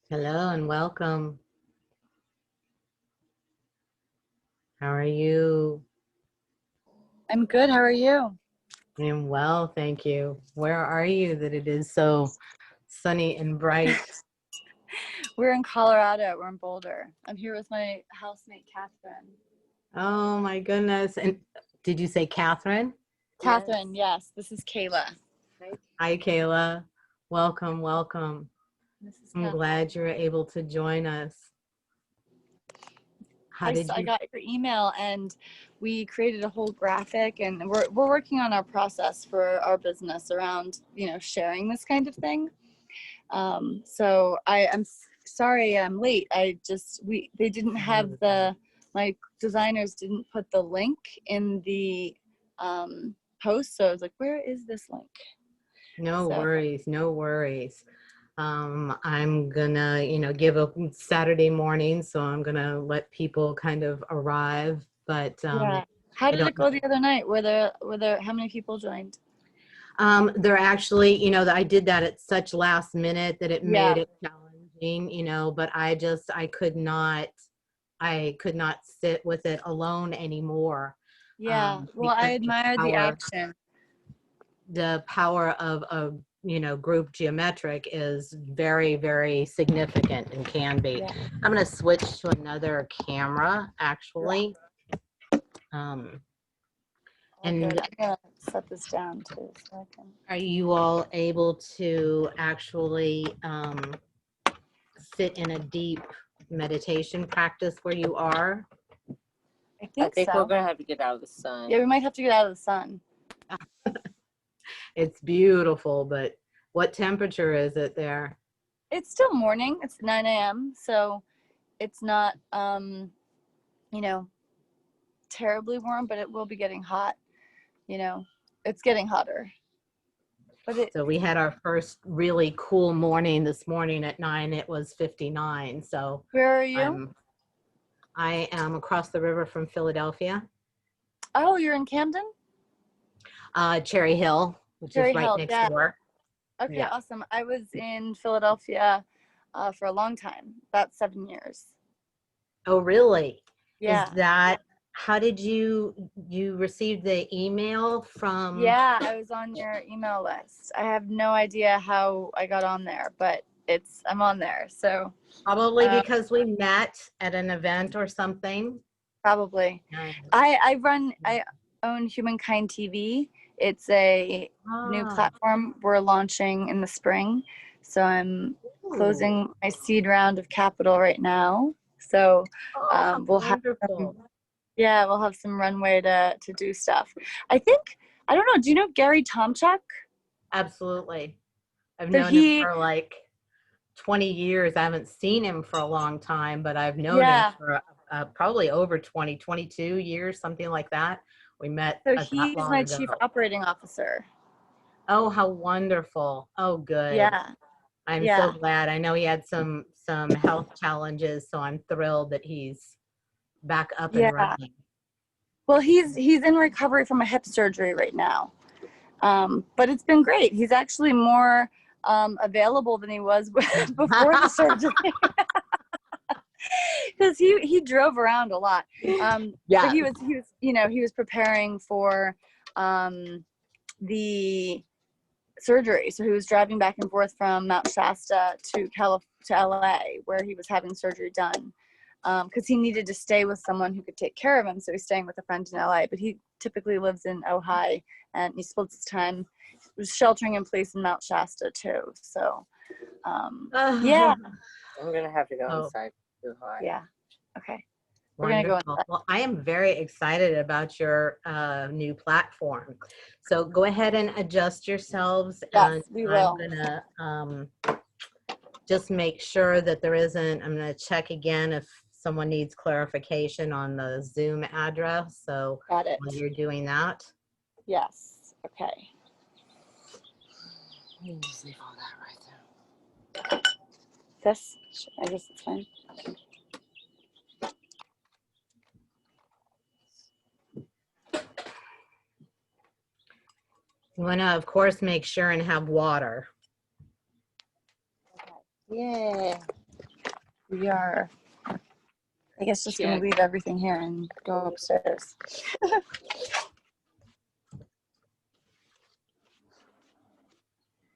Hello and welcome. How are you? I'm good. How are you? I'm well, thank you. Where are you that it is so sunny and bright? We're in Colorado. We're in Boulder. I'm here with my housemate, Catherine. Oh my goodness. And did you say Catherine? Catherine, yes. This is Kayla. Hi, Kayla. Welcome, welcome. This is I'm Catherine. glad you're able to join us. How did I you? got your email and we created a whole graphic, and we're working on our process for our business around, sharing this kind of thing. So I'm sorry I'm late. They didn't have my designers didn't put the link in the post. So I was like, where is this link? No So worries, no worries. I'm gonna, give a Saturday morning, so I'm gonna let people kind of arrive, but yeah. How I did don't. it go the other night? Were there how many people joined? They're actually, I did that at such last minute that it made Yeah. it challenging, but I could not sit with it alone anymore. Yeah. Well, I Because admire the action. the power of a, group geometric is very, very significant and can be. Yeah. I'm going to switch to another camera, Yeah. actually. Um, Oh, good. and I'm gonna set this down too so I can. are you all able to actually sit in a deep meditation practice where you are? I I think think we're so. gonna have to get out of the sun. Yeah, we might have to get out of the sun. It's beautiful, but what temperature is it there? It's still morning. It's 9 a.m. So it's not, terribly warm, but it will be getting hot. It's getting hotter. But So we had our first really cool morning this morning at 9. It was 59. So where are you? I'm I am across the river from Philadelphia, Oh, you're in Camden? Cherry Hill, which is Cherry right Hill. next Yeah. door. Okay, Yeah. awesome. I was in Philadelphia for a long time, about 7 years. Oh, really? Is Yeah. that how did you receive the email from? Yeah, I was on your email list. I have no idea how I got on there, but I'm on there. So Probably um, because we met at an event or something. probably. And, I own Humankind TV. It's a new ah, platform we're launching in the spring. So I'm ooh. closing my seed round of capital right now. So Oh, how we'll have wonderful. we'll have some runway to do stuff. I think, I don't know, do you know Gary Tomchuk? Absolutely. I've So known him for like 20 years. I haven't seen him for a long time, but I've known him yeah, for probably over 20, 22 years, something like that. We met so that he's long my ago. chief operating officer. Oh, how wonderful. Oh, good. Yeah, I'm so yeah, glad. I know he had some health challenges, so I'm thrilled that he's back up and yeah. running. Well, he's in recovery from a hip surgery right now. But it's been great. He's actually more available than he was before the surgery, because he drove around a lot. But Yeah. he was preparing for the surgery, so he was driving back and forth from Mount Shasta to LA, where he was having surgery done. Because he needed to stay with someone who could take care of him, so he's staying with a friend in LA. But he typically lives in Ojai, and he splits his time. He was sheltering in place in Mount Shasta too. So, yeah, I'm gonna have to go Oh, inside. Too hot. yeah, okay, we're gonna go wonderful. inside. Well, I am very excited about your new platform. So go ahead and adjust yourselves, Yes, and we I'm will. gonna just make sure that there isn't. I'm gonna check again if someone needs clarification on the Zoom address. So Got it. while you're doing that, Yes. Okay. You can just leave all that right there. This, I guess it's fine. you want to, of course, make sure and have water. Okay. Yeah. We are, I guess, just gonna leave everything here and go upstairs.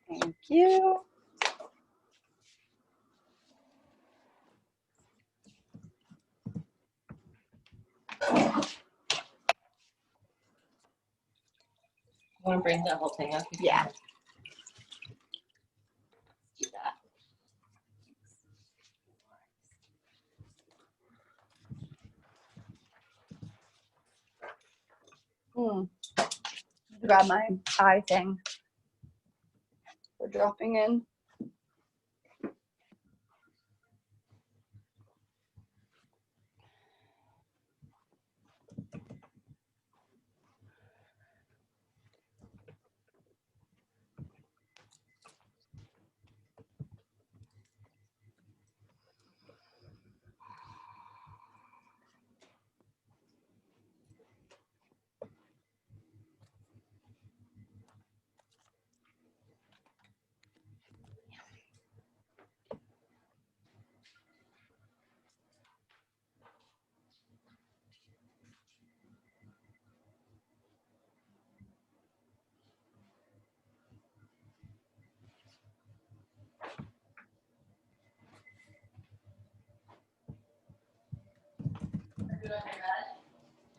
Thank you. Want to bring that whole thing up? Yeah. Do that. Grab my eye thing. We're dropping in.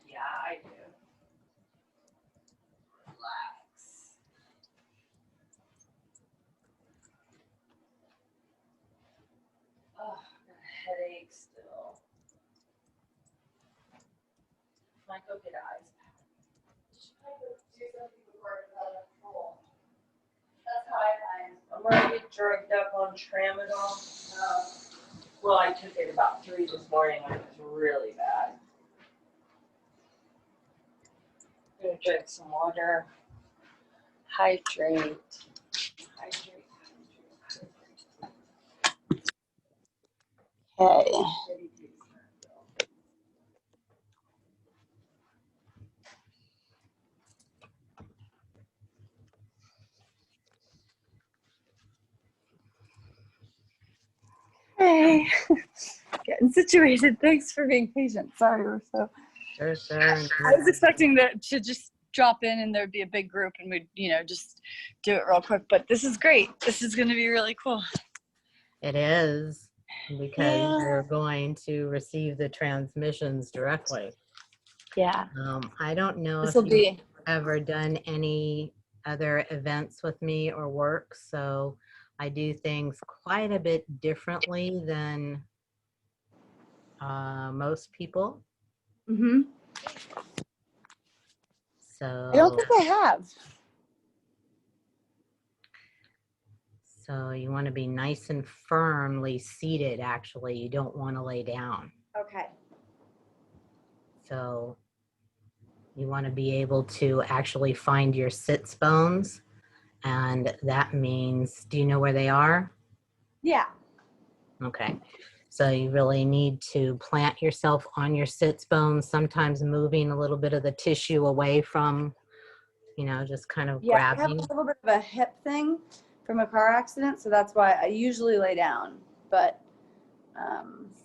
Yeah, I do. Relax. Oh, got a headache still. Might go get eyes. That's how I find. I'm gonna get drugged up on tramadol. Well, I took it about 3 this morning when it was really bad. I'm gonna drink some water. Hydrate. Hydrate. Okay. Hey. Getting situated. Thanks for being patient. Sorry, we're so. Sure. I was expecting to just drop in and there'd be a big group and we'd, just do it real quick. But this is great. This is going to be really cool. It is, because you're going to receive the transmissions directly. Yeah. I don't know This if will you've be. ever done any other events with me or work, so I do things quite a bit differently than most people. Mm-hmm. So I don't think I have. So you want to be nice and firmly seated, actually. You don't want to lay down. Okay. So you want to be able to actually find your sits bones. And that means, do you know where they are? Yeah. Okay. So you really need to plant yourself on your sits bones, sometimes moving a little bit of the tissue away from, just kind of Yeah, I have grabbing. a little bit of a hip thing from a car accident, so that's why I usually lay down. But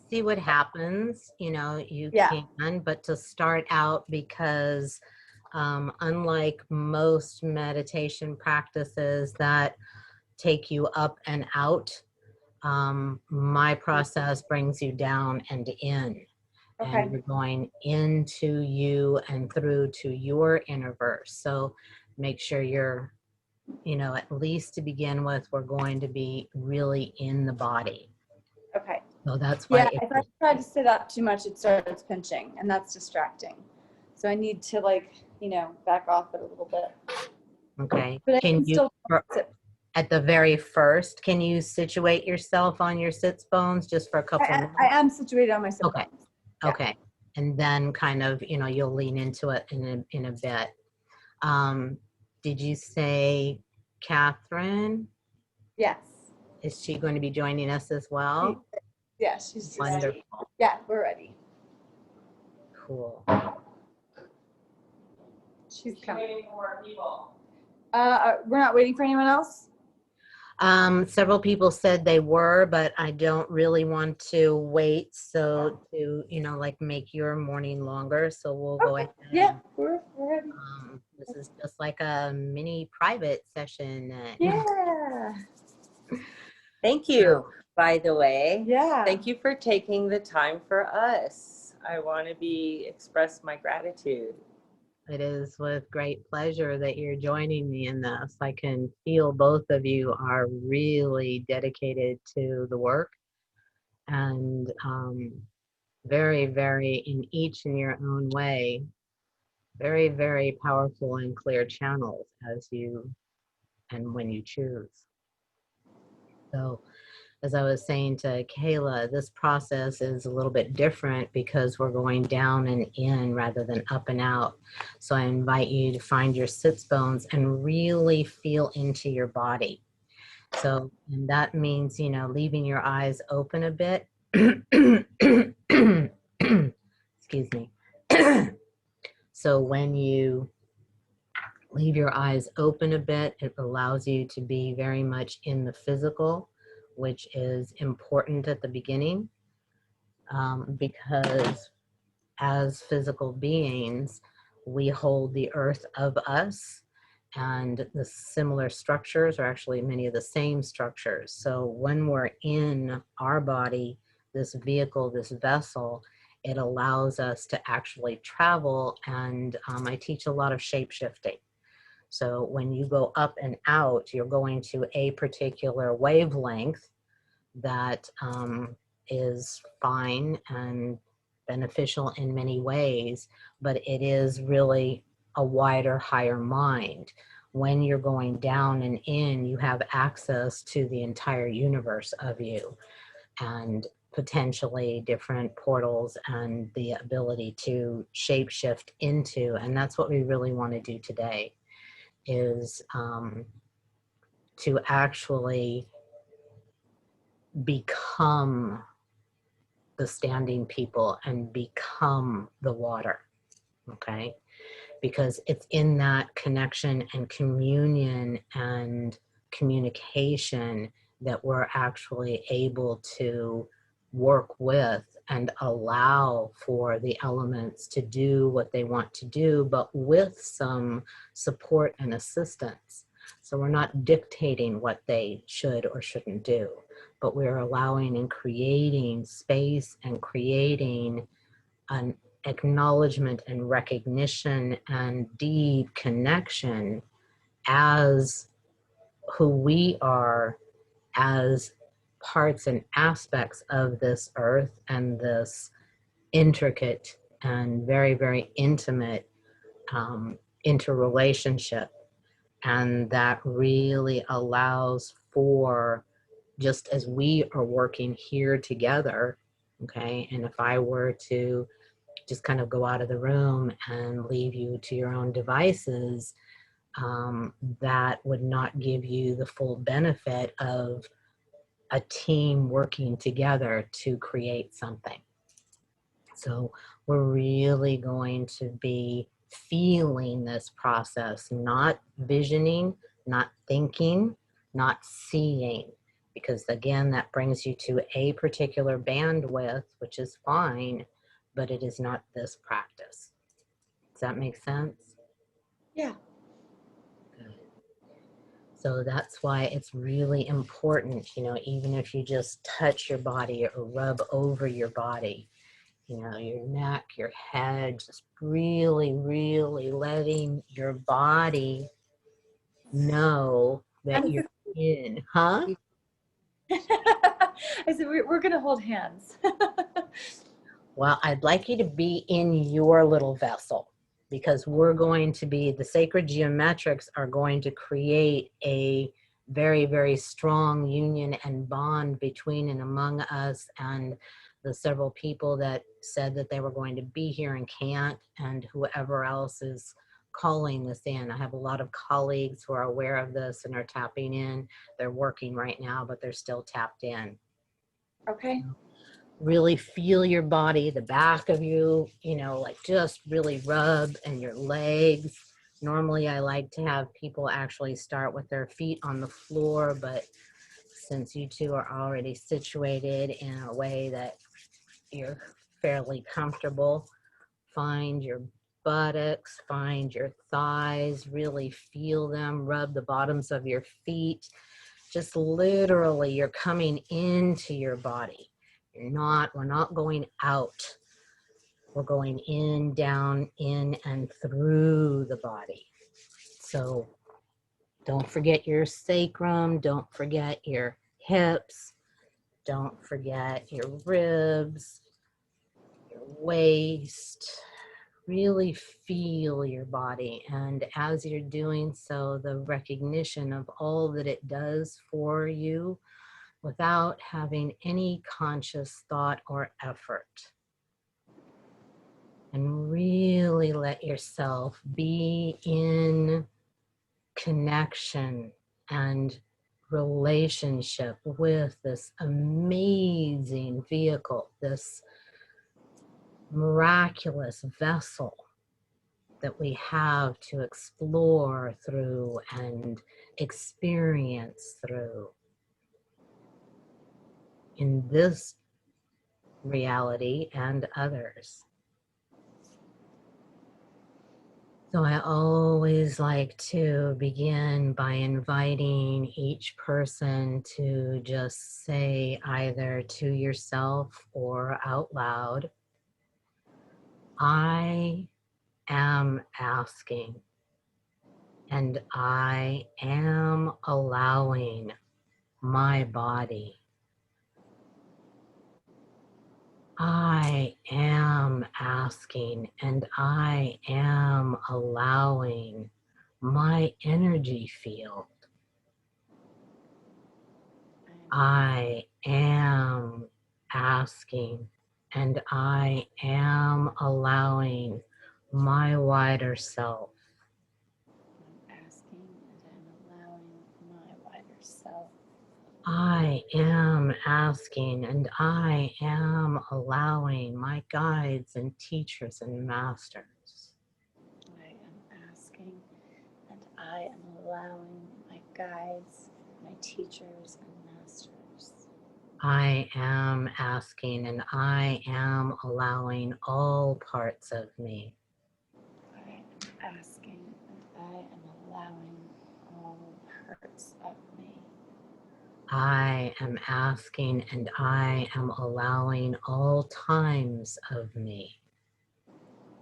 See what happens, you yeah. can, but to start out, because unlike most meditation practices that take you up and out, my process brings you down and in. Okay. And you're going into you and through to your inner verse. So make sure you're, at least to begin with, we're going to be really in the body. Okay. So that's why. Yeah, if I try to sit up too much, it starts pinching, and that's distracting. So I need to back off it a little bit. Okay. But I Can can you, still sit. at the very first, can you situate yourself on your sits bones just for a couple minutes? I am situated on my sit Okay. bones. Yeah. Okay. And then kind of, you'll lean into it in a bit. Did you say Catherine? Yes. Is she going to be joining us as well? Yeah, she's Wonderful. ready. Yeah, we're ready. Cool. She's coming. Waiting for more people. We're not waiting for anyone else? Several people said they were, but I don't really want to wait. So to, like make your morning longer. So we'll go ahead. Yeah, we're ready. This is just like a mini private session. Yeah. Thank you, by the way. Yeah. Thank you for taking the time for us. I want to express my gratitude. It is with great pleasure that you're joining me in this. I can feel both of you are really dedicated to the work and very, very, in each in your own way, very, very powerful and clear channels as you and when you choose. So, as I was saying to Kayla, this process is a little bit different because we're going down and in rather than up and out. So I invite you to find your sits bones and really feel into your body. So, and that means, leaving your eyes open a bit. Excuse me. So when you leave your eyes open a bit, it allows you to be very much in the physical, which is important at the beginning, because as physical beings, we hold the earth of us, and the similar structures are actually many of the same structures. So when we're in our body, this vehicle, this vessel, it allows us to actually travel. And I teach a lot of shape shifting. So when you go up and out, you're going to a particular wavelength that is fine and beneficial in many ways, but it is really a wider, higher mind. When you're going down and in, you have access to the entire universe of you and potentially different portals and the ability to shapeshift into, and that's what we really want to do today, is to actually become the standing people and become the water, okay? Because it's in that connection and communion and communication that we're actually able to work with and allow for the elements to do what they want to do, but with some support and assistance. So we're not dictating what they should or shouldn't do, but we're allowing and creating space and creating an acknowledgement and recognition and deep connection as who we are, as parts and aspects of this earth and this intricate and very, very intimate interrelationship. And that really allows for, just as we are working here together, okay, and if I were to just kind of go out of the room and leave you to your own devices, that would not give you the full benefit of a team working together to create something. So we're really going to be feeling this process, not visioning, not thinking, not seeing, because again, that brings you to a particular bandwidth, which is fine, but it is not this practice. Does that make sense? Yeah. Good. So that's why it's really important, even if you just touch your body or rub over your body, your neck, your head, just really, really letting your body know that you're in, huh? I said, we're going to hold hands. Well, I'd like you to be in your little vessel, because we're going to be, the sacred geometrics are going to create a very, very strong union and bond between and among us and the several people that said that they were going to be here and can't, and whoever else is calling this in. I have a lot of colleagues who are aware of this and are tapping in. They're working right now, but they're still tapped in. Okay. Really feel your body, the back of you, like just really rub, and your legs, Normally I like to have people actually start with their feet on the floor, but since you two are already situated in a way that you're fairly comfortable, find your buttocks, find your thighs, really feel them, rub the bottoms of your feet. Just literally, you're coming into your body. We're not going out. We're going in, down, in, and through the body. So don't forget your sacrum, don't forget your hips, don't forget your ribs, your waist. Really feel your body. And as you're doing so, the recognition of all that it does for you without having any conscious thought or effort. And really let yourself be in connection and relationship with this amazing vehicle, this miraculous vessel that we have to explore through and experience through in this reality and others. So I always like to begin by inviting each person to just say either to yourself or out loud, I am asking and I am allowing my body. I am asking and I am allowing my energy field. I am asking and I am allowing my wider self. I'm asking and I'm allowing my wider self. I am asking and I am allowing my guides and teachers and masters. I am asking and I am allowing my guides, my teachers, and masters. I am asking and I am allowing all parts of me. I am asking and I am allowing all parts of me. I am asking and I am allowing all times of me.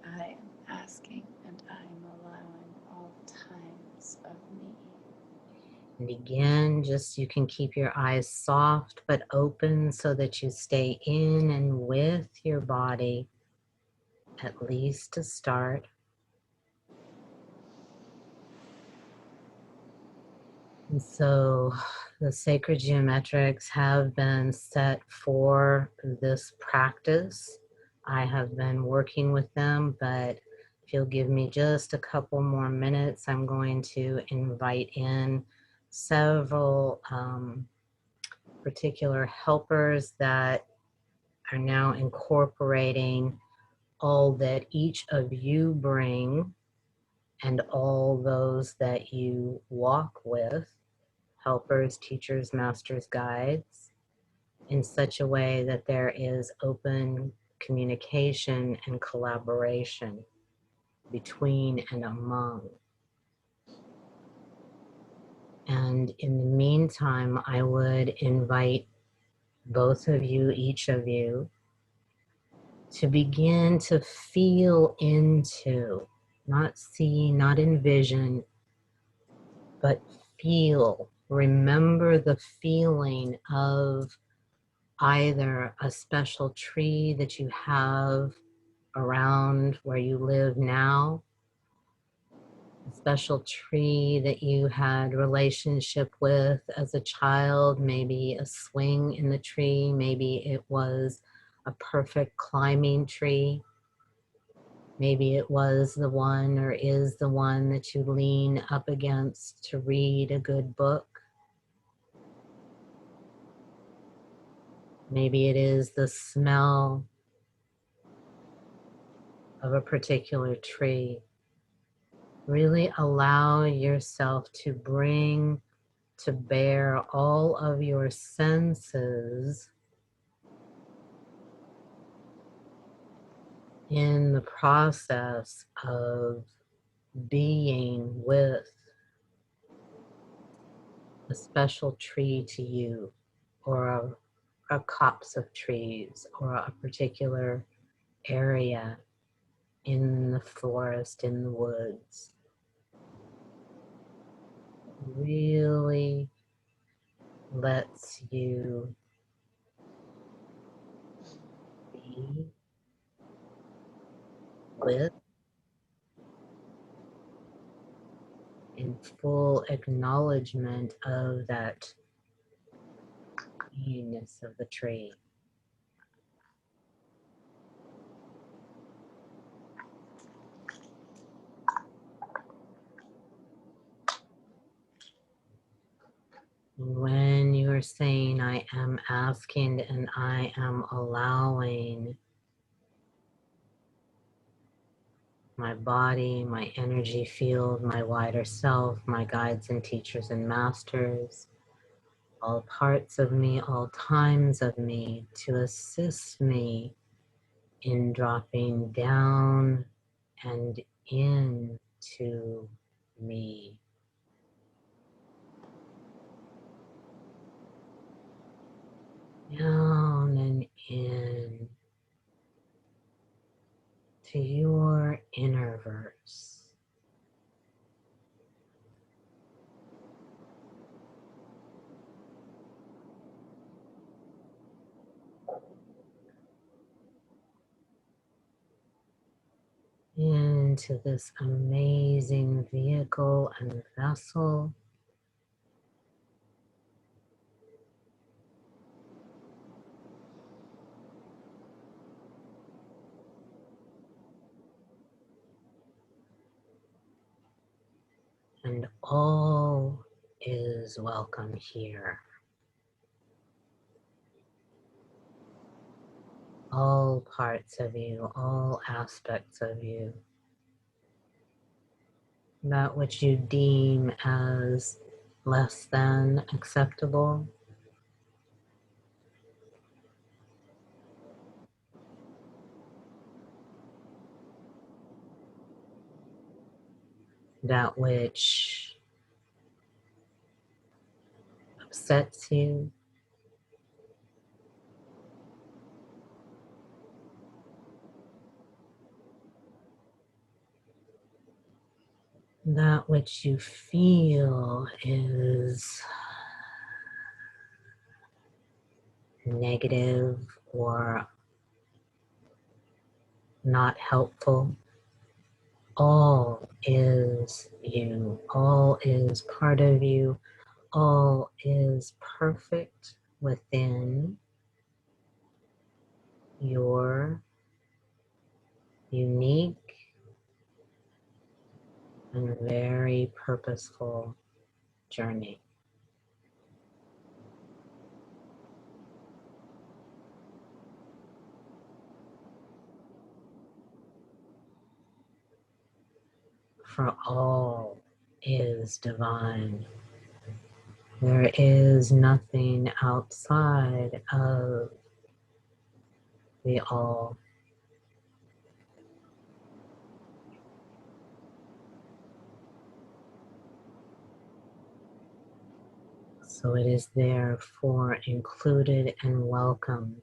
I am asking and I am allowing all times of me. And again, just you can keep your eyes soft but open so that you stay in and with your body, at least to start. And so the sacred geometrics have been set for this practice. I have been working with them, but if you'll give me just a couple more minutes, I'm going to invite in several particular helpers that are now incorporating all that each of you bring and all those that you walk with, helpers, teachers, masters, guides, in such a way that there is open communication and collaboration between and among. And in the meantime, I would invite both of you, each of you, to begin to feel into, not see, not envision, but feel. Remember the feeling of either a special tree that you have around where you live now, a special tree that you had relationship with as a child, maybe a swing in the tree, maybe it was a perfect climbing tree. Maybe it was the one or is the one that you lean up against to read a good book. Maybe it is the smell of a particular tree. Really allow yourself to bring to bear all of your senses in the process of being with a special tree to you, or a copse of trees, or a particular area in the forest, in the woods. Really lets you be with, in full acknowledgement of that beingness of the tree. When you're saying, I am asking and I am allowing my body, my energy field, my wider self, my guides and teachers and masters, all parts of me, all times of me, to assist me in dropping down and into me. Down and in to your inner verse. Into this amazing vehicle and vessel and all is welcome here. All parts of you, all aspects of you, that which you deem as less than acceptable, that which upsets you, that which you feel is negative or not helpful. All is you, all is part of you, all is perfect within your unique and very purposeful journey. For all is divine. There is nothing outside of the all. So it is therefore included and welcomed.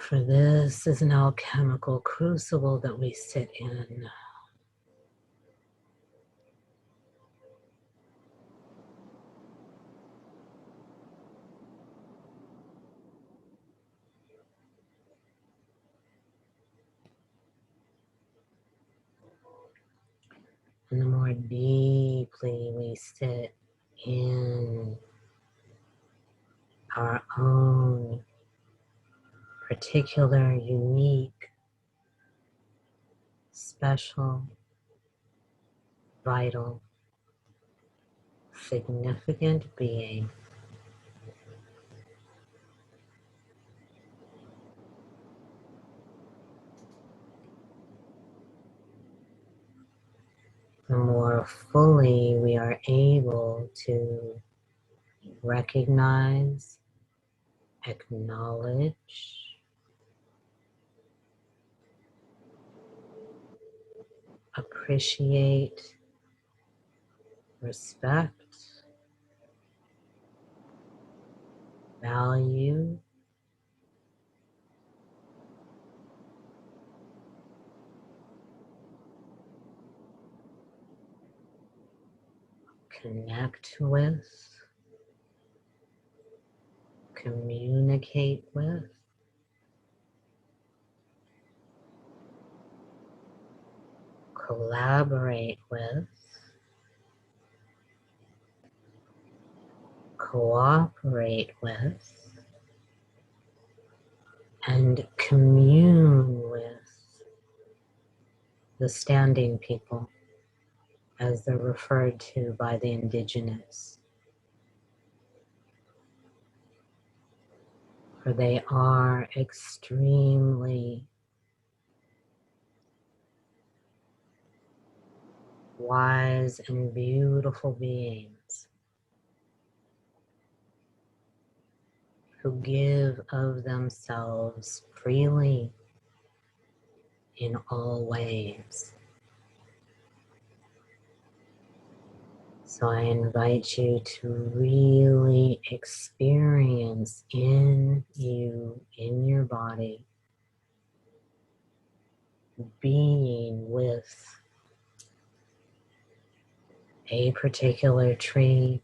For this is an alchemical crucible that we sit in. And the more deeply we sit in our own particular, unique, special, vital, significant being. The more fully we are able to recognize, acknowledge, appreciate, respect, value, connect with, communicate with, collaborate with, cooperate with, and commune with the standing people, as they're referred to by the indigenous. For they are extremely wise and beautiful beings who give of themselves freely in all ways. So I invite you to really experience in you, in your body, being with a particular tree,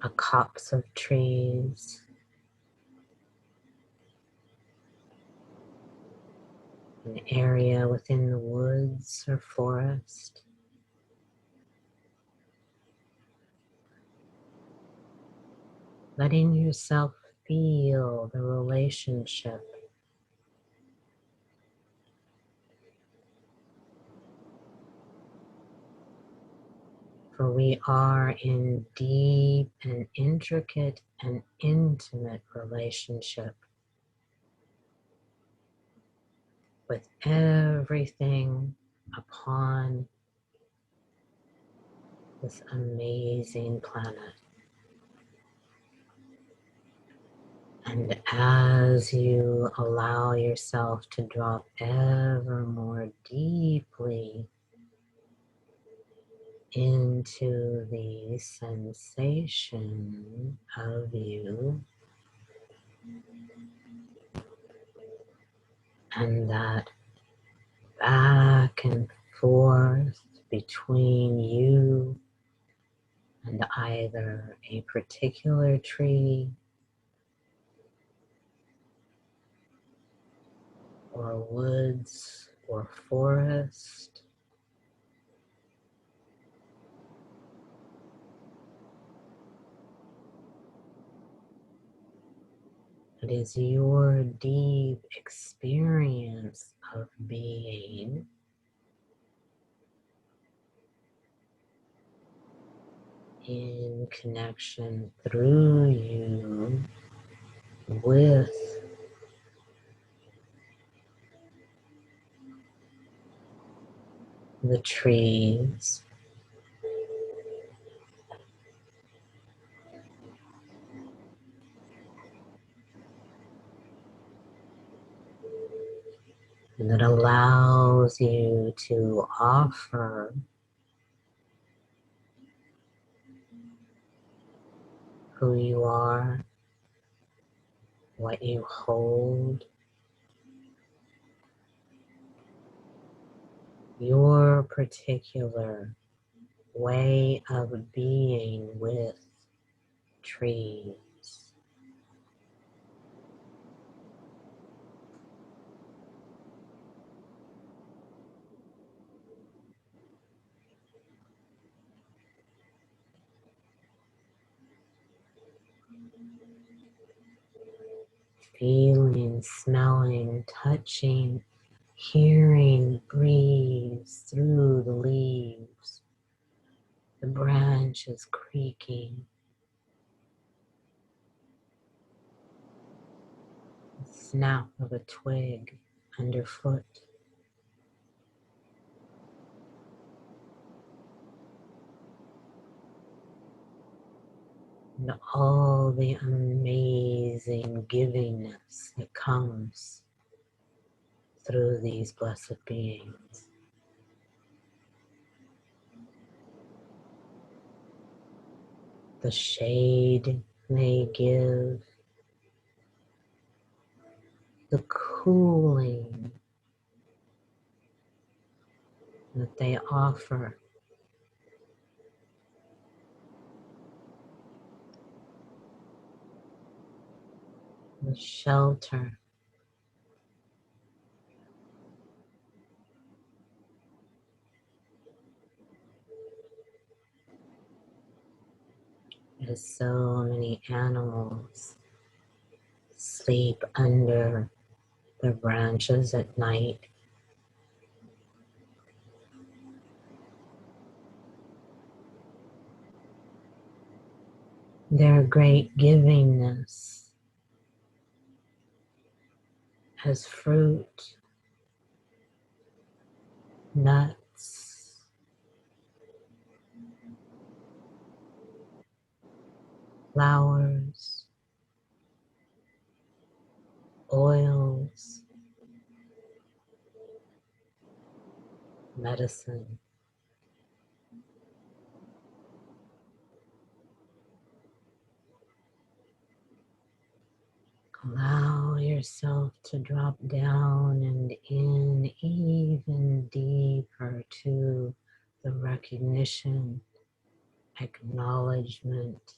a copse of trees, an area within the woods or forest. Letting yourself feel the relationship. For we are in deep and intricate and intimate relationship with everything upon this amazing planet. And as you allow yourself to drop ever more deeply into the sensation of you and that back and forth between you and either a particular tree or woods or forest, it is your deep experience of being in connection through you with the trees, and it allows you to offer who you are, what you hold, your particular way of being with trees. Feeling, smelling, touching, hearing breeze through the leaves. branches creaking, the snap of a twig underfoot. And all the amazing givingness that comes through these blessed beings. The shade they give, the cooling that they offer, the shelter. As so many animals sleep under the branches at night, their great givingness as fruit, nuts, flowers, oils, medicine. Allow yourself to drop down and in even deeper to the recognition, acknowledgement,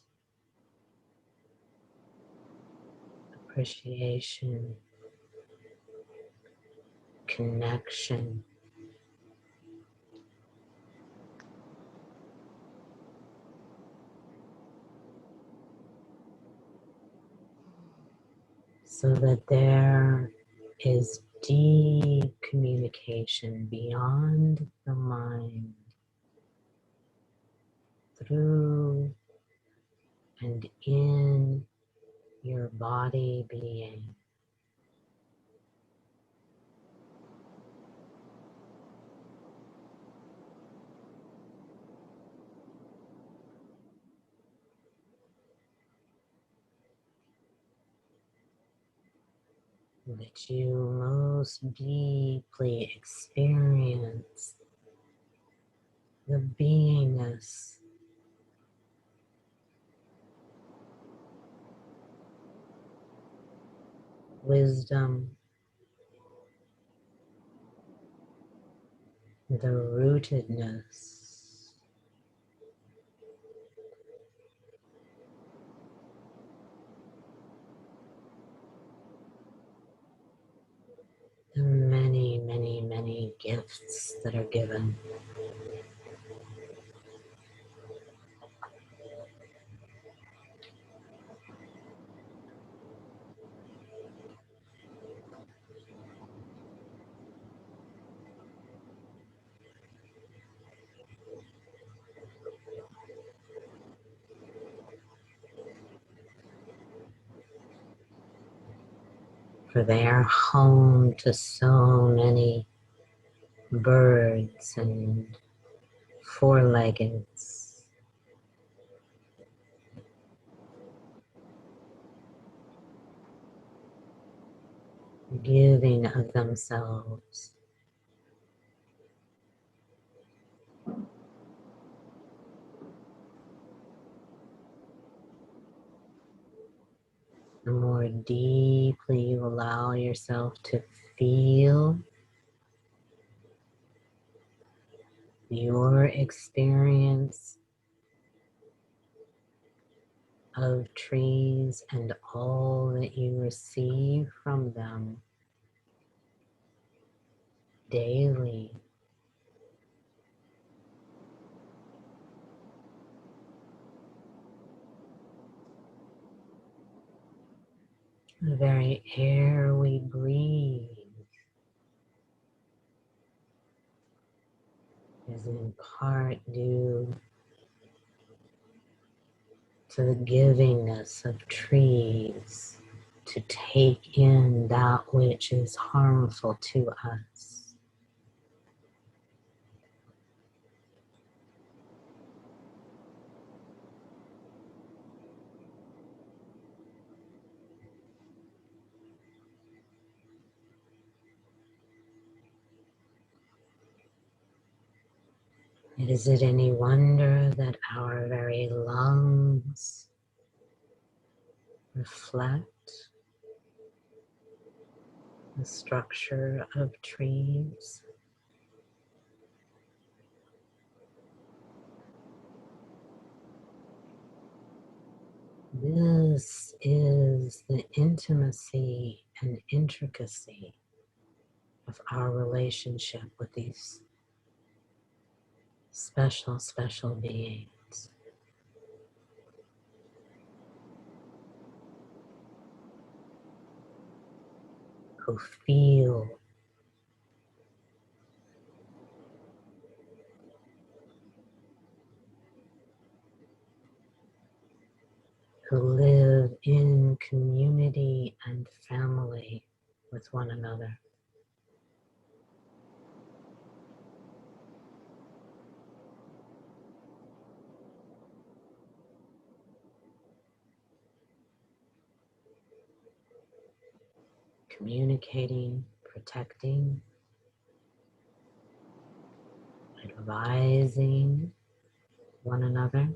appreciation, connection. So that there is deep communication beyond the mind, through and in your body being. That you most deeply experience the beingness, wisdom, the rootedness, the many, many, many gifts that are given. For they are home to so many birds and four-leggeds, giving of themselves. The more deeply you allow yourself to feel your experience of trees and all that you receive from them daily, the very air we breathe is in part due to the givingness of trees to take in that which is harmful to us. Is it any wonder that our very lungs reflect the structure of trees? This is the intimacy and intricacy of our relationship with these special, special beings who feel, who live in community and family with one another. Communicating, protecting, advising one another,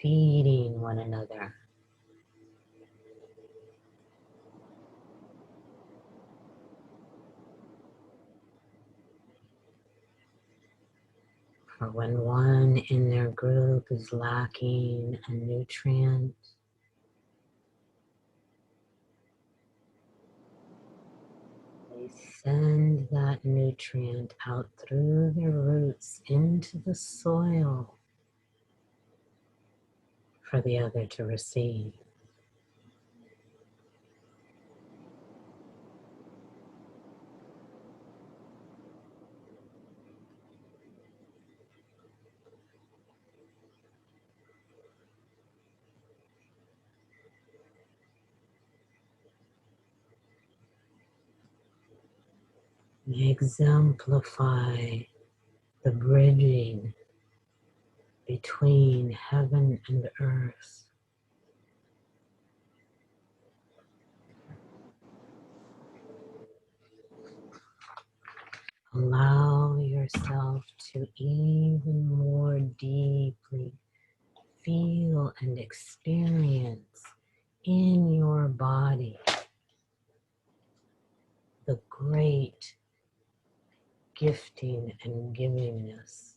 feeding one another, for when one in their group is lacking a nutrient, they send that nutrient out through their roots into the soil for the other to receive. They exemplify the bridging between heaven and earth. Allow yourself to even more deeply feel and experience in your body the great gifting and givingness.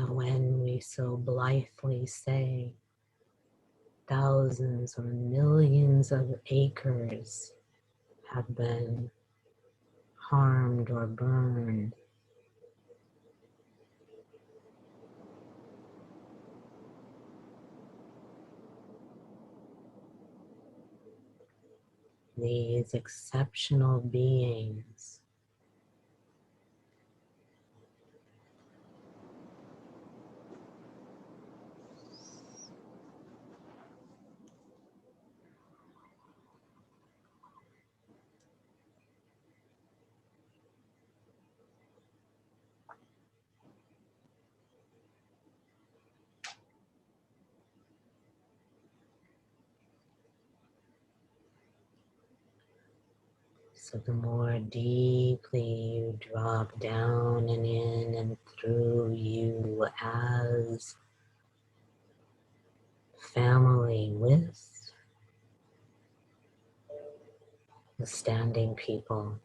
When we so blithely say thousands or millions of acres have been harmed or burned, these exceptional beings So the more deeply you drop down and in and through you as family with the standing people,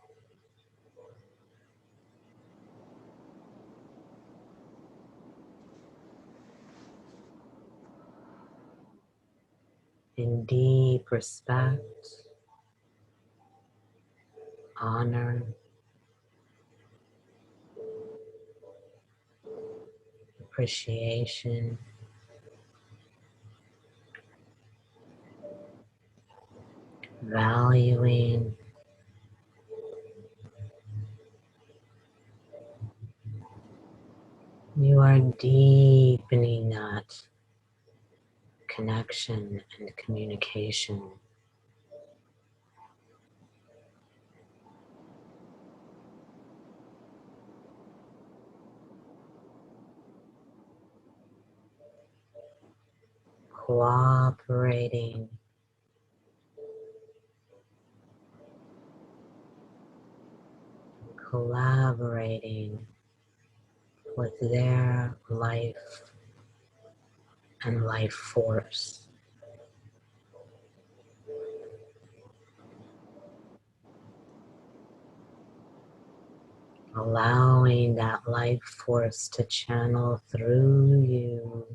in deep respect, honor, appreciation, valuing. You are deepening that connection and communication. Cooperating, collaborating with their life and life force. Allowing that life force to channel through you.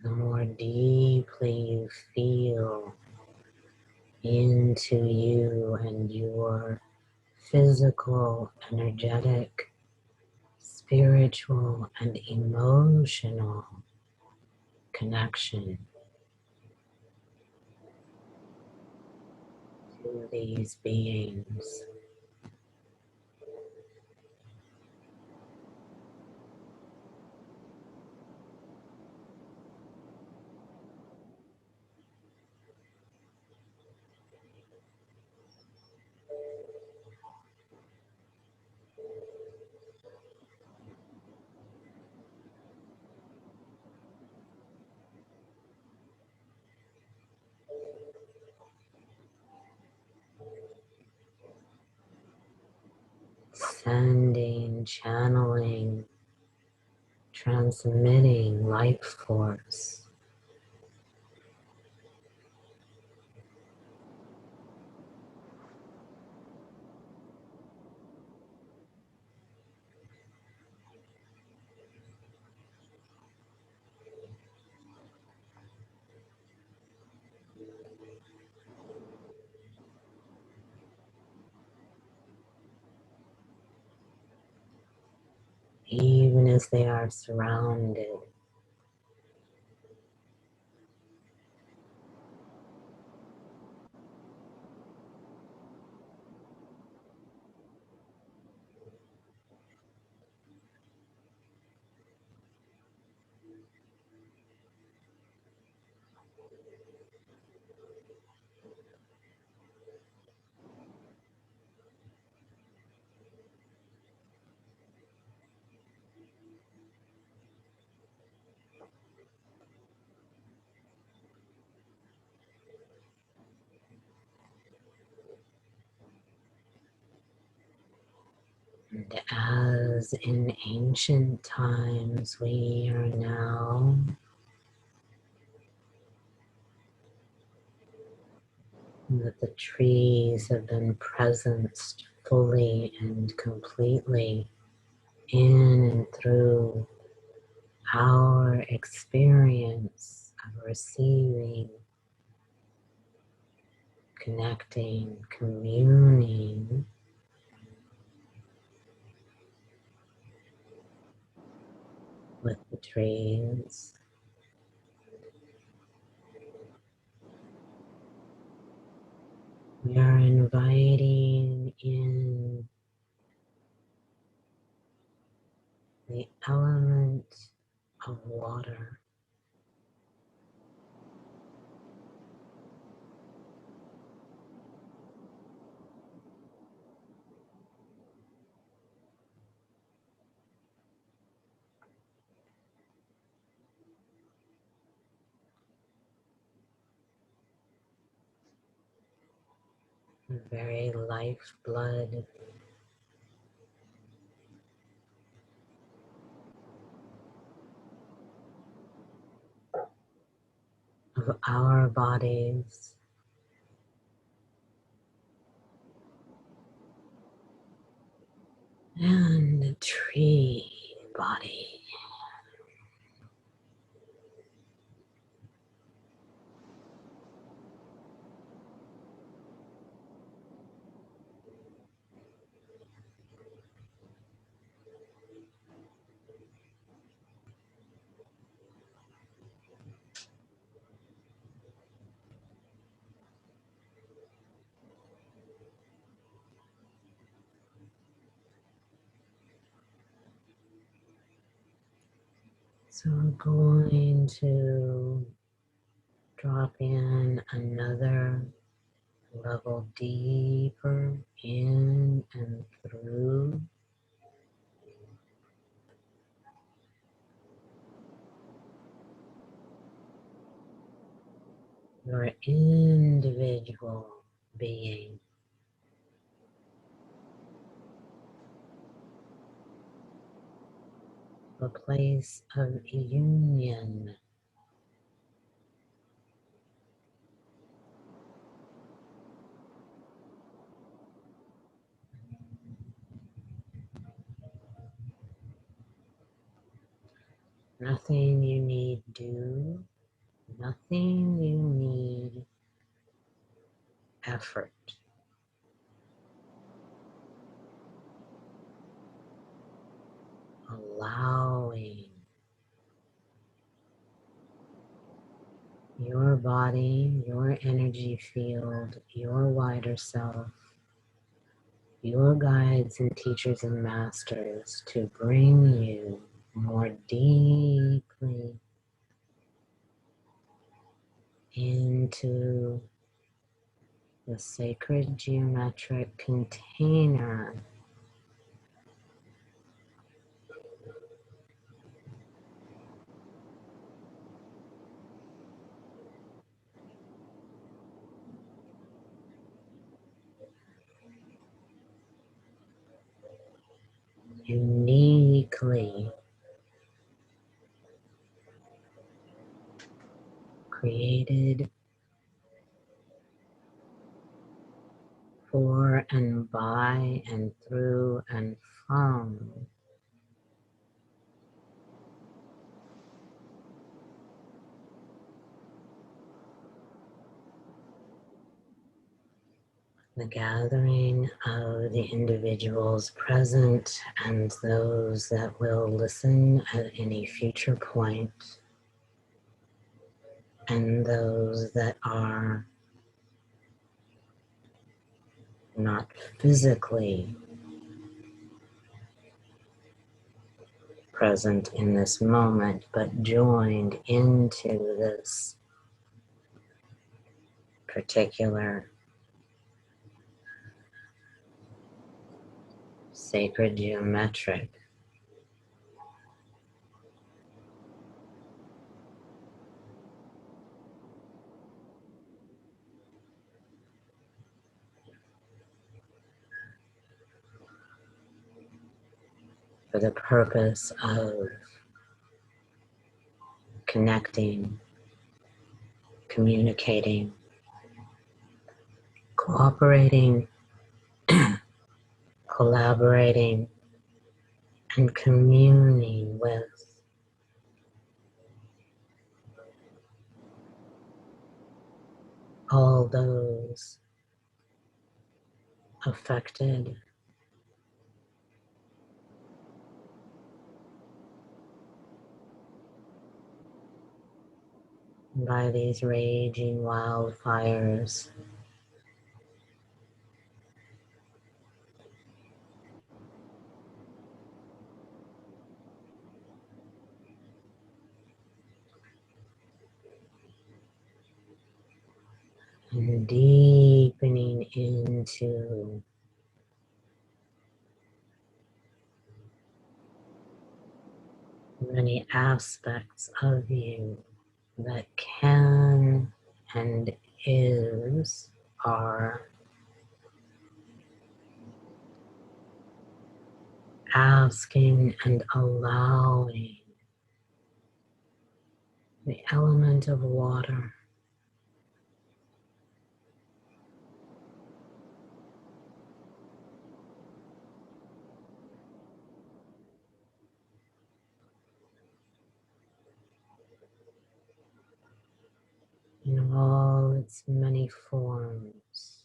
The more deeply you feel into you and your physical, energetic, spiritual, and emotional connection to these beings. Sending, channeling, transmitting life force. Even as they are surrounded. And as in ancient times, we are now that the trees have been presenced fully and completely in and through our experience of receiving, connecting, communing with the trees. We are inviting in the element of water. the very lifeblood of our bodies. And the tree body. So we're going to drop in another level deeper in and through your individual being. A place of union. Nothing you need do, nothing you need effort. Allowing your body, your energy field, your wider self, your guides and teachers and masters to bring you more deeply into the sacred geometric container uniquely created for and by and through and from the gathering of the individuals present and those that will listen at any future point, and those that are not physically present in this moment, but joined into this particular sacred geometric for the purpose of connecting, communicating, cooperating, collaborating, and communing with all those affected by these raging wildfires. And deepening into many aspects of you that can and are asking and allowing the element of water in all its many forms.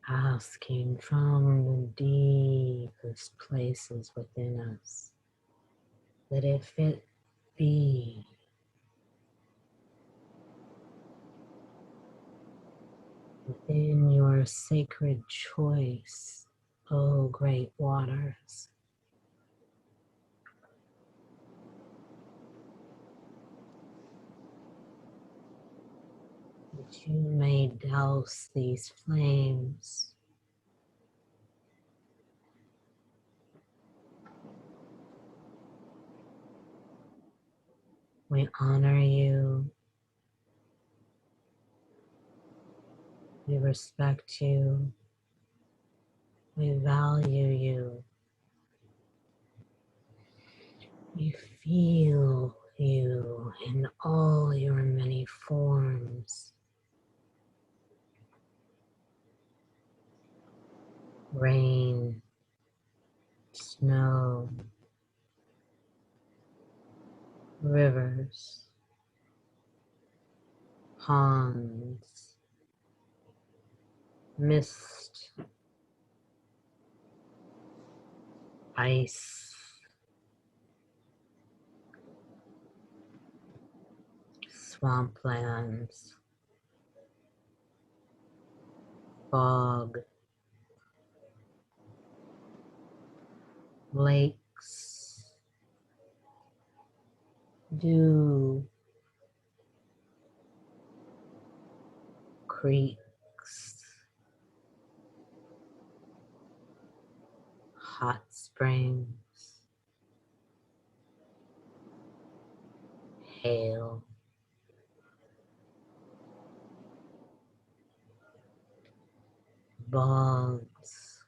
Asking from the deepest places within us that if it be, within your sacred choice, O great waters, that you may douse these flames we honor you, we respect you, we value you, we feel you in all your many forms. Rain, snow, rivers, ponds, mist, ice, swamplands, fog, lakes, dew, creeks, hot springs, hail, bogs,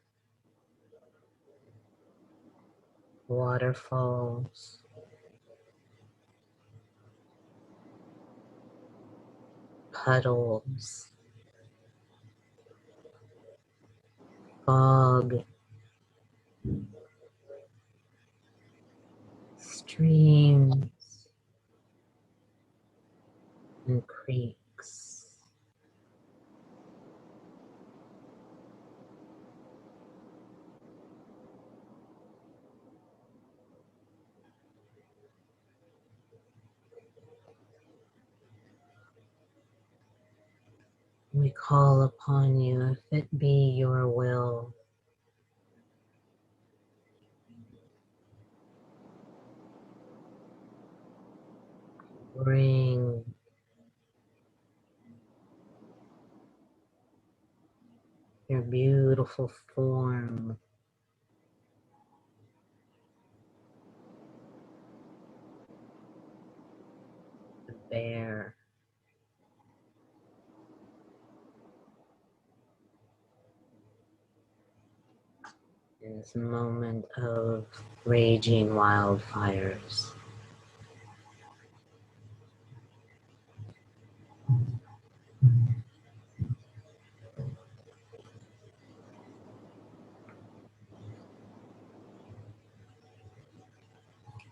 waterfalls, puddles, fog, streams, and creeks. We call upon you, if it be your will, bring your beautiful form to bear in this moment of raging wildfires.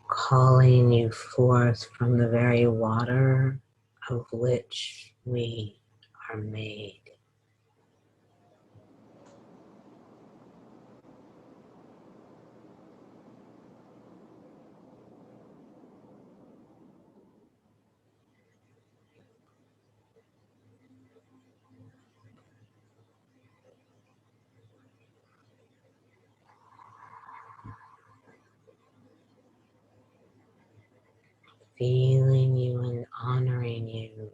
Calling you forth from the very water of which we are made. Feeling you and honoring you.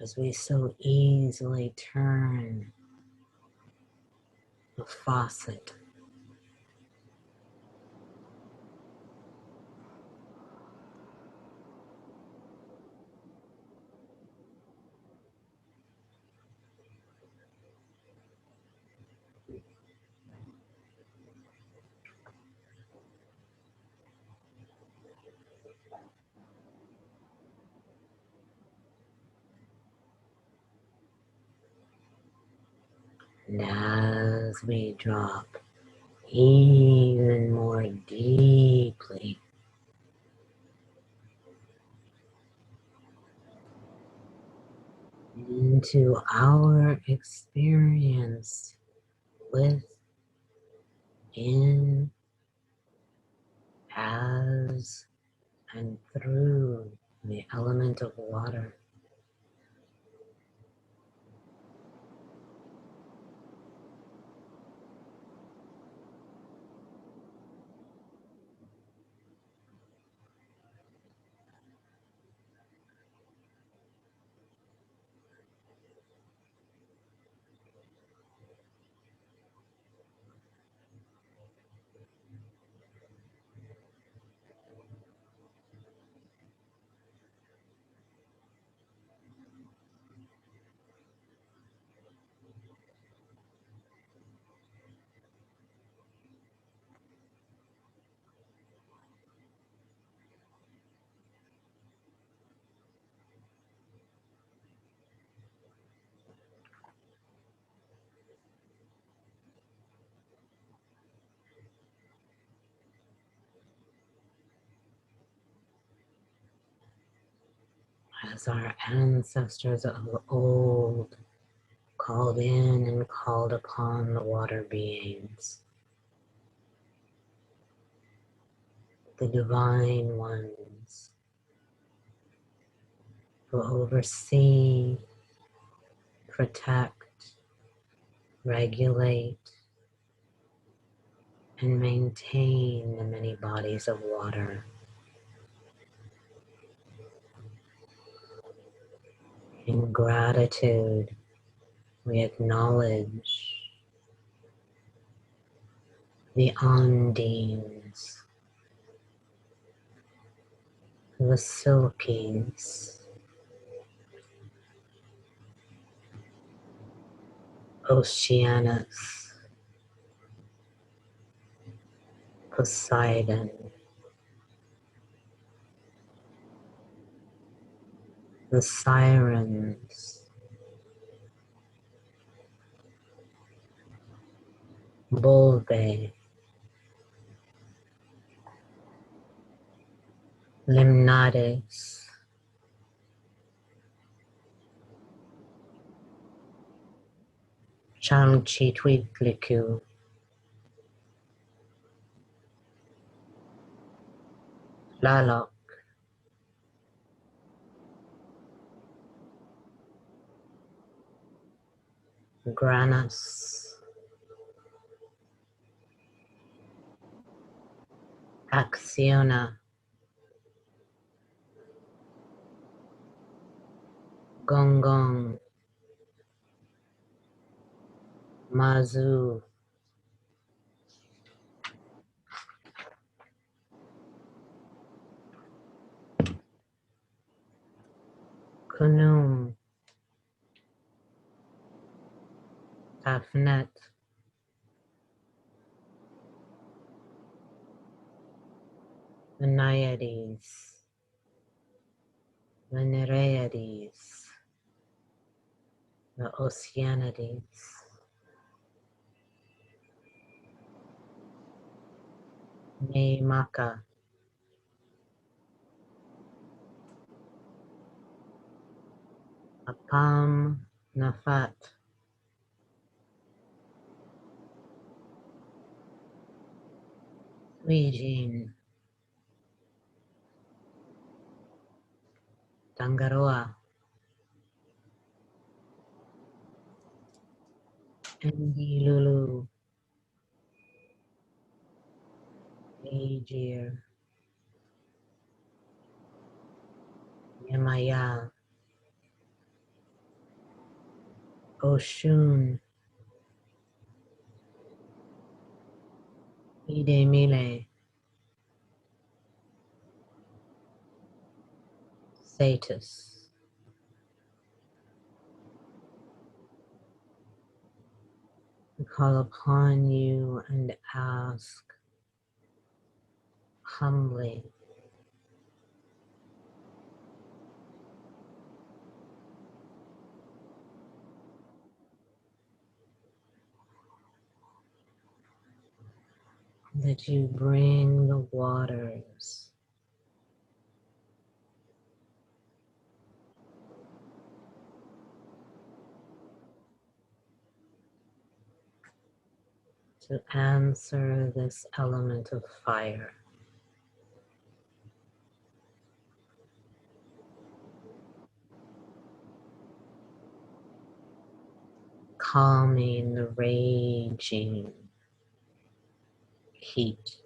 as we so easily turn the faucet. And as we drop even more deeply into our experience within, as, and through the element of water. As our ancestors of old called in and called upon the water beings, the divine ones who oversee, protect, regulate, and maintain the many bodies of water. In gratitude, we acknowledge the Ondines, the Silkies, Oceanus, Poseidon, the Sirens, Bulbe, Limnades, Chalchitwitliku, Lalok, Granus, Axiona, Gongong, Mazu, Kunum, Tafnet, the Naiades, the Nereides, the Oceanides, Neimaka, Apam Nafat, Wijin, Tangaroa, Ndilulu, Aegir, Yemaya, Oshun, Idemile, Satis. We call upon you and ask humbly that you bring the waters to answer this element of fire, calming the raging heat.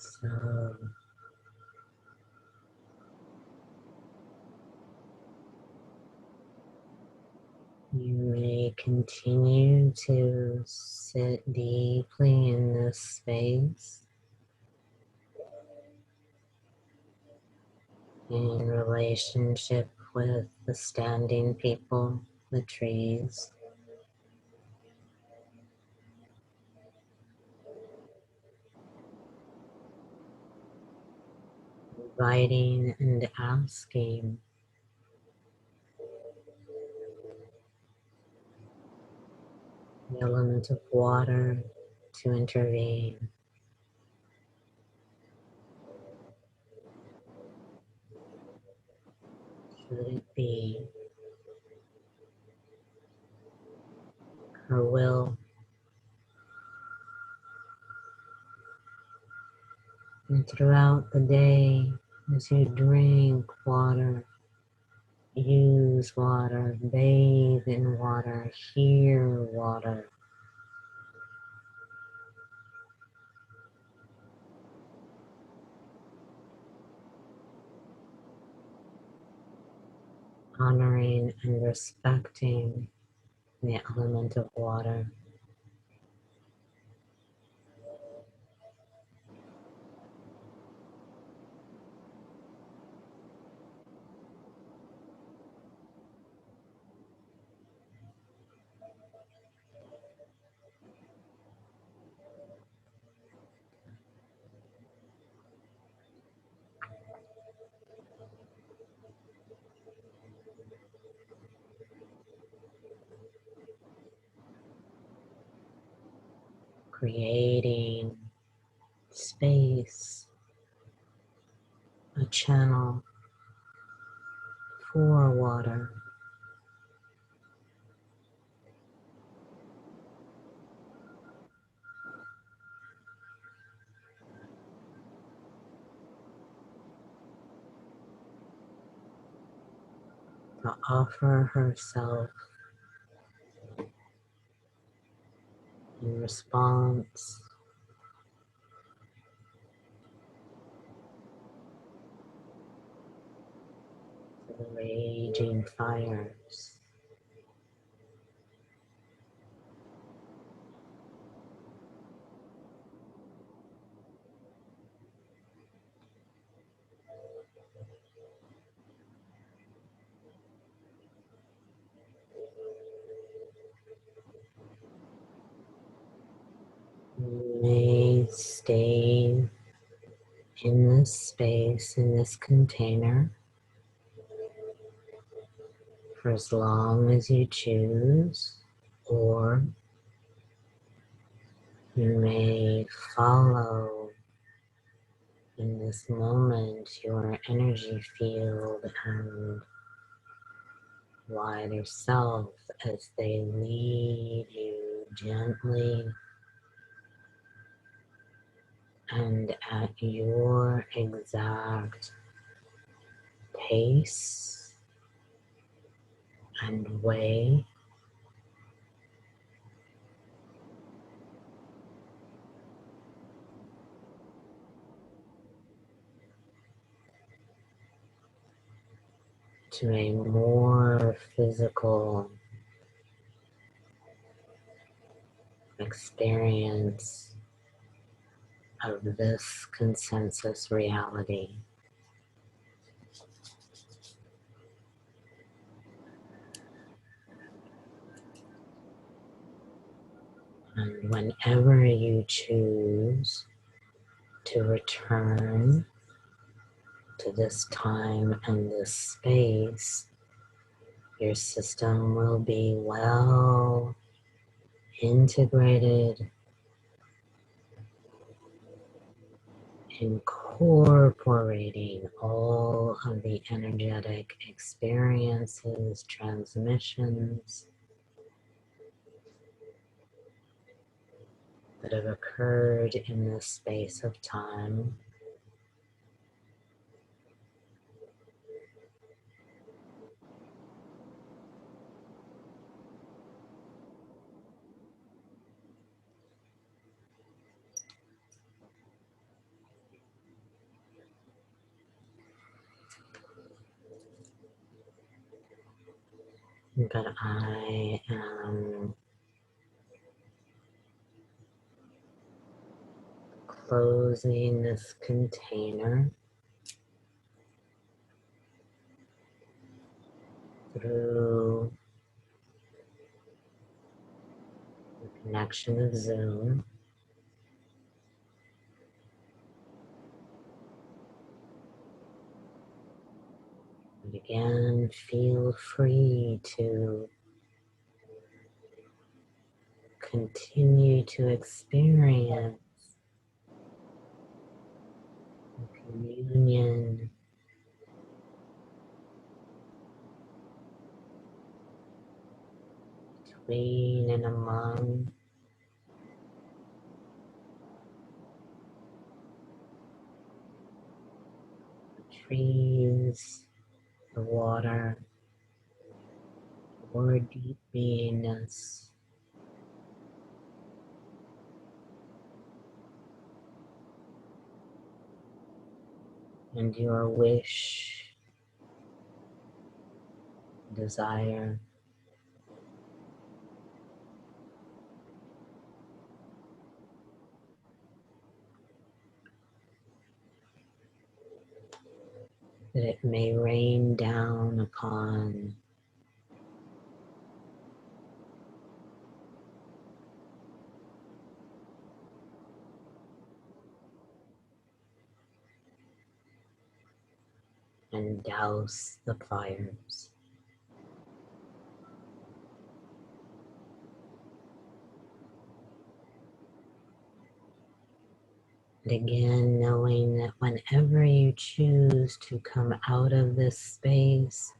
So you may continue to sit deeply in this space in relationship with the standing people, the trees, inviting and asking the element of water to intervene. Should it be her will? And throughout the day, as you drink water, use water, bathe in water, hear water, honoring and respecting the element of water. Creating space, a channel for water. To offer herself in response to the raging fires. You may stay in this space, in this container, for as long as you choose, or you may follow in this moment your energy field and wider self as they lead you gently and at your exact pace and way to a more physical experience of this consensus reality. And whenever you choose to return to this time and this space, your system will be well integrated, incorporating all of the energetic experiences, transmissions that have occurred in this space of time. but I am closing this container through the connection of Zoom. And again, feel free to continue to experience the communion between and among the trees, the water, your deep beingness. And your wish, desire, that it may rain down upon and douse the fires. And again, knowing that whenever you choose to come out of this space,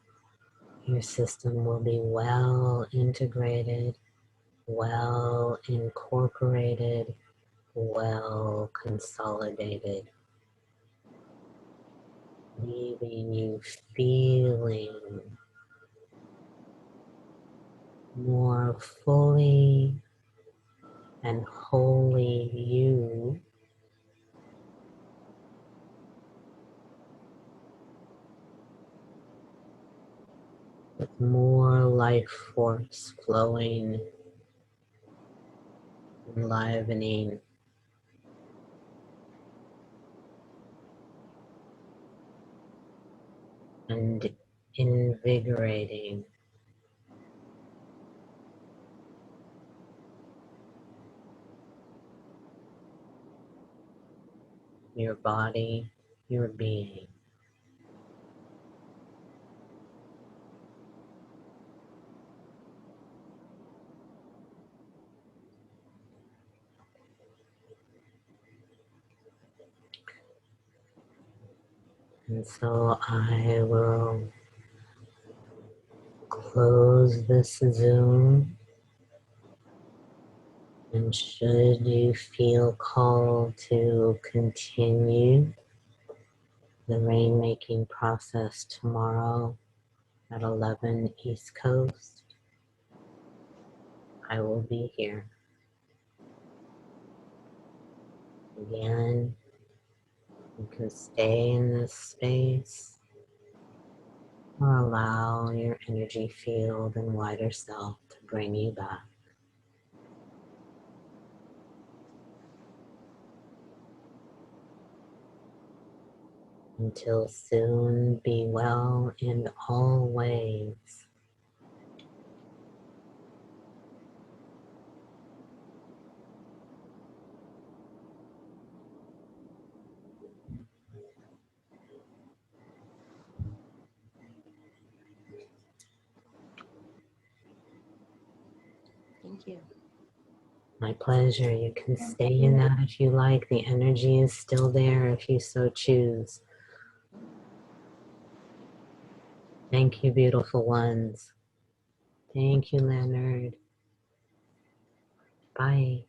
your system will be well integrated, well incorporated, well consolidated, leaving you feeling more fully and wholly you, with more life force flowing, enlivening, and invigorating your body, your being. And so I will close this Zoom, and should you feel called to continue the rainmaking process tomorrow at 11 East Coast, I will be here. Again, you can stay in this space or allow your energy field and wider self to bring you back. Until soon, be well in all ways. Thank you. My pleasure. You can stay in that if you like. The energy is still there if you so choose. Thank you, beautiful ones. Thank you, Leonard. Bye.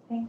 Thank